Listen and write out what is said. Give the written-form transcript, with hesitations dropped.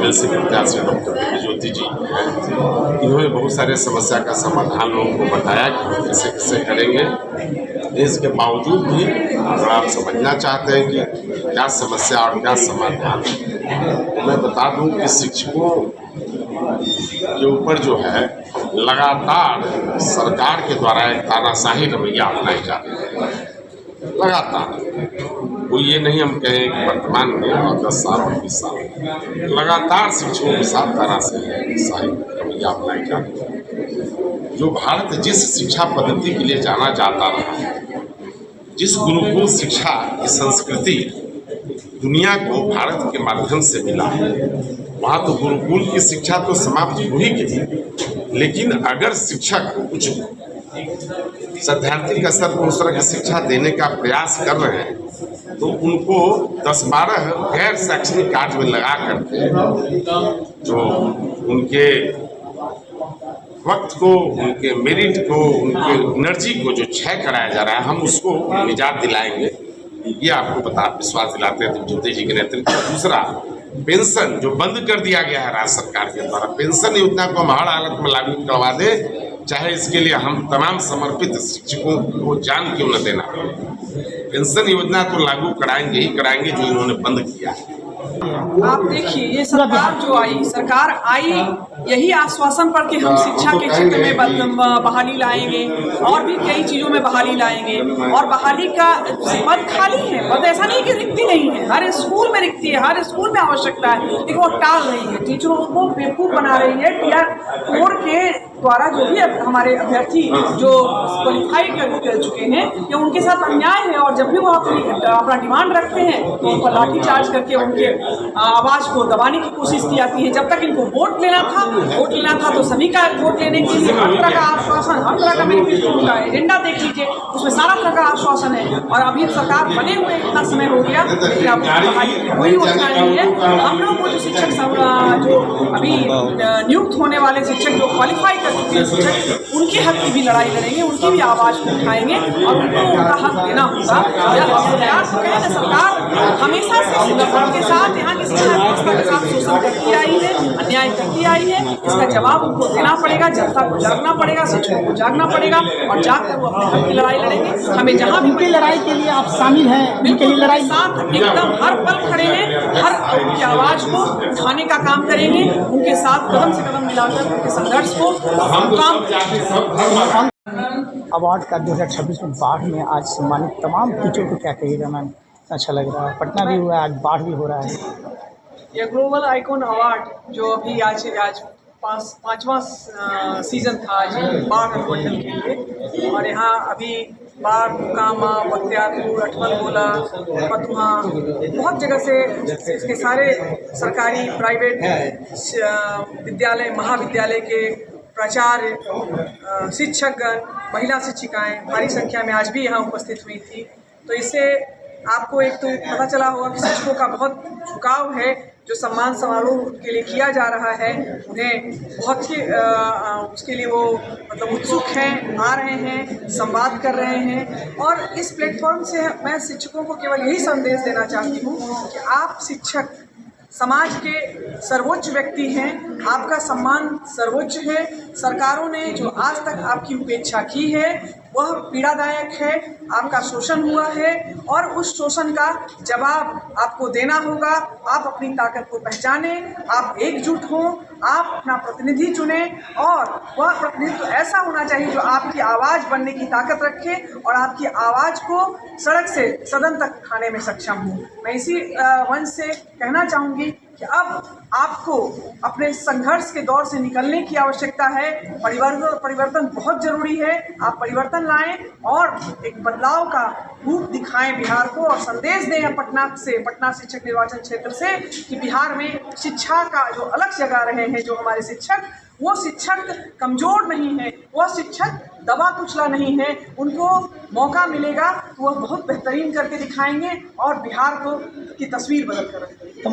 MLC प्रत्याशी doctor Divya ज्योति जी हैं, इन्होंने बहुत सारे समस्या का समाधान लोगों को बताया कि हम कैसे कैसे करेंगे। इसके बावजूद भी अगर आप समझना चाहते हैं कि क्या समस्या और क्या समाधान, तो मैं बता दूं कि शिक्षकों के ऊपर जो है लगातार सरकार के द्वारा एक तानाशाही रवैया अपनाई जा रही है। लगातार कोई ये नहीं हम कहें कि वर्तमान में और 10 साल और 20 साल लगातार शिक्षकों के साथ तानाशाही रवैया अपनाई जा रही है। जो भारत जिस शिक्षा पद्धति के लिए जाना जाता रहा है, जिस गुरुकुल शिक्षा की संस्कृति दुनिया को भारत के माध्यम से मिला, वहाँ तो गुरुकुल की शिक्षा तो समाप्त हो ही गई, लेकिन अगर शिक्षक कुछ सैद्धांतिक स्तर पर उस तरह की शिक्षा देने का प्रयास कर रहे हैं तो उनको 10-12 गैर शैक्षणिक कार्य में लगा करके जो उनके वक्त को, उनके मेरिट को, उनके एनर्जी को जो क्षय कराया जा रहा है, हम उसको निजात दिलाएंगे, ये आपको विश्वास दिलाते हैं ज्योति जी के नेतृत्व। दूसरा, पेंशन जो बंद कर दिया गया है राज्य सरकार के द्वारा, पेंशन योजना को हम हर हालत में लागू करवा दे, चाहे इसके लिए हम तमाम समर्पित शिक्षकों को जान क्यों न देना। पेंशन योजना को लागू कराएंगे ही कराएंगे जो इन्होंने बंद किया है। आप देखिए, ये सरकार आई यही आश्वासन पर कि हम शिक्षा के क्षेत्र में बहाली लाएंगे और भी कई चीज़ों में बहाली लाएंगे, और बहाली का पद खाली है, पद ऐसा नहीं कि रिक्ति नहीं है, हर स्कूल में रिक्ति है, हर स्कूल में आवश्यकता है, लेकिन वो टाल रही है, टीचरों को बेवकूफ़ बना रही है। टीआर-4 के द्वारा जो भी हमारे अभ्यर्थी जो क्वालिफाई कर चुके हैं, ये उनके साथ अन्याय है, और जब भी वो अपना डिमांड रखते हैं तो उनको लाठी चार्ज करके उनके आवाज़ को दबाने की कोशिश की जाती है। जब तक इनको वोट लेना था तो सभी का वोट लेने के लिए हर तरह का आश्वासन, हर तरह का मैनिफेस्टो का एजेंडा देख लीजिए, उसमें सारा तरह का आश्वासन है, और अभी सरकार बने हुए इतना समय हो गया लेकिन अब कोई योजना नहीं है। हम लोग को जो शिक्षक जो अभी नियुक्त होने वाले शिक्षक जो क्वालिफाई कर चुके हैं शिक्षक, उनके हक की भी लड़ाई लड़ेंगे, उनकी भी आवाज़ को उठाएंगे और उनको उनका हक देना होगा। सरकार हमेशा से शिक्षकों के साथ, यहाँ की शिक्षा व्यवस्था के साथ शोषण करती आई है, अन्याय करती आई है, इसका जवाब उनको देना पड़ेगा। जनता को जागना पड़ेगा, शिक्षकों को जागना पड़ेगा, और जाकर वो अपने हक की लड़ाई लड़ेंगे। हमें जहाँ भी उनकी लड़ाई के लिए आप शामिल हैं, बिल्कुल लड़ाई साथ एकदम हर पल खड़े हैं, हर उनकी आवाज़ को उठाने का काम करेंगे, उनके साथ कदम से कदम मिलाकर उनके संघर्ष को अवार्ड का 2026 में बाढ़ में आज सम्मानित तमाम टीचर को क्या कहिएगा मैम? अच्छा लग रहा है, पटना भी हुआ है, आज बाढ़ भी हो रहा है। ये ग्लोबल आइकॉन अवार्ड जो अभी आज पाँचवां सीजन था आज बाढ़ प्रबंधन के लिए, और यहाँ अभी बाढ़, मोकामा, बख्तियारपुर, अठमलगोला, फतुहा, बहुत जगह से इसके सारे सरकारी प्राइवेट विद्यालय, महाविद्यालय के प्राचार्य, शिक्षकगण, महिला शिक्षिकाएं भारी संख्या में आज भी यहाँ उपस्थित हुई थी। तो इससे आपको एक तो पता चला होगा कि शिक्षकों का बहुत झुकाव है, जो सम्मान समारोह के लिए किया जा रहा है, उन्हें बहुत ही उसके लिए वो मतलब उत्सुक हैं, आ रहे हैं, संवाद कर रहे हैं। और इस प्लेटफॉर्म से मैं शिक्षकों को केवल यही संदेश देना चाहती हूँ कि आप शिक्षक समाज के सर्वोच्च व्यक्ति हैं, आपका सम्मान सर्वोच्च है। सरकारों ने जो आज तक आपकी उपेक्षा की है वह पीड़ादायक है, आपका शोषण हुआ है, और उस शोषण का जवाब आपको देना होगा। आप अपनी ताकत को पहचानें, आप एकजुट हों, आप अपना प्रतिनिधि चुनें, और वह प्रतिनिधित्व ऐसा होना चाहिए जो आपकी आवाज़ बनने की ताकत रखे और आपकी आवाज़ को सड़क से सदन तक उठाने में सक्षम हो। मैं इसी मंच से कहना चाहूँगी कि अब आपको अपने संघर्ष के दौर से निकलने की आवश्यकता है। परिवर्तन बहुत ज़रूरी है। आप परिवर्तन लाएं और एक बदलाव का रूप दिखाएं बिहार को, और संदेश दें पटना शिक्षक निर्वाचन क्षेत्र से कि बिहार में शिक्षा का जो अलग जगा रहे हैं जो हमारे शिक्षक, वो शिक्षक कमज़ोर नहीं है, वह शिक्षक दबा कुचला नहीं है। उनको मौका मिलेगा तो वह बहुत बेहतरीन करके दिखाएंगे और बिहार को की तस्वीर बदल कर रखेंगे।